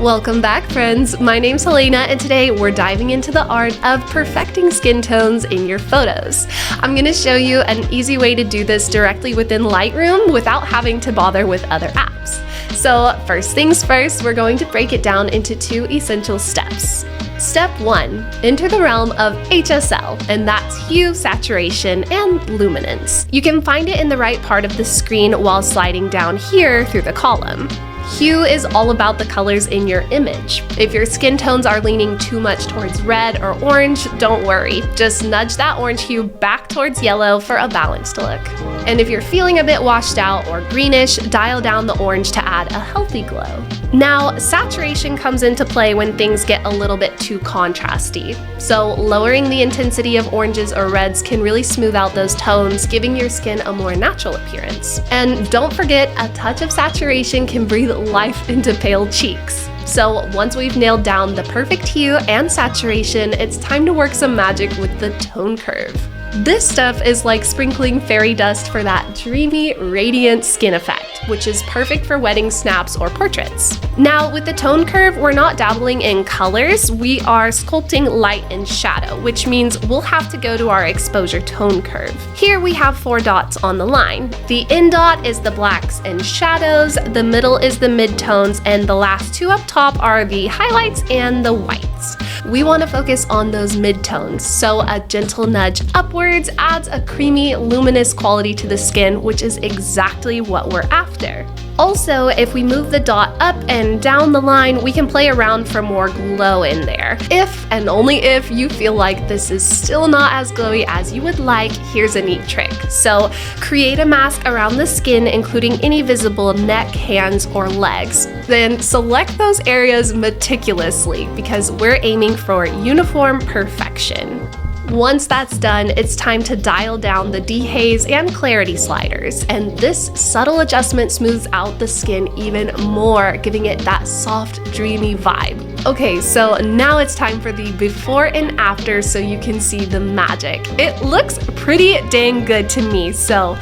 Welcome back, friends. My name's Helena, and today we're diving into the art of perfecting skin tones in your photos. I'm going to show you an easy way to do this directly within Lightroom without having to bother with other apps. So first things first, we're going to break it down into 2 essential steps. Step 1, enter the realm of HSL, and that's hue, saturation, and luminance. You can find it in the right part of the screen while sliding down here through the column. Hue is all about the colors in your image. If your skin tones are leaning too much towards red or orange, don't worry. Just nudge that orange hue back towards yellow for a balanced look. And if you're feeling a bit washed out or greenish, dial down the orange to add a healthy glow. Now, saturation comes into play when things get a little bit too contrasty. So lowering the intensity of oranges or reds can really smooth out those tones, giving your skin a more natural appearance. And don't forget, a touch of saturation can breathe life into pale cheeks. So once we've nailed down the perfect hue and saturation, it's time to work some magic with the tone curve. This stuff is like sprinkling fairy dust for that dreamy, radiant skin effect, which is perfect for wedding snaps or portraits. Now, with the tone curve, we're not dabbling in colors, we are sculpting light and shadow, which means we'll have to go to our exposure tone curve. Here we have 4 dots on the line. The end dot is the blacks and shadows, the middle is the midtones, and the last 2 up top are the highlights and the whites. We want to focus on those midtones, so a gentle nudge upwards adds a creamy, luminous quality to the skin, which is exactly what we're after. Also, if we move the dot up and down the line, we can play around for more glow in there. If, and only if, you feel like this is still not as glowy as you would like, here's a neat trick. So create a mask around the skin, including any visible neck, hands, or legs. Then select those areas meticulously because we're aiming for uniform perfection. Once that's done, it's time to dial down the Dehaze and Clarity sliders, and this subtle adjustment smooths out the skin even more, giving it that soft, dreamy vibe. Okay, so now it's time for the before and after so you can see the magic. It looks pretty dang good to me, so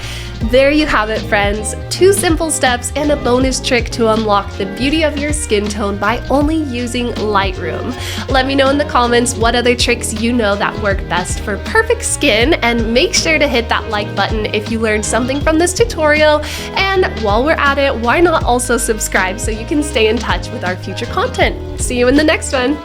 there you have it, friends. 2 simple steps and a bonus trick to unlock the beauty of your skin tone by only using Lightroom. Let me know in the comments what other tricks you know that work best for perfect skin, and make sure to hit that like button if you learned something from this tutorial. And while we're at it, why not also subscribe so you can stay in touch with our future content? See you in the next one.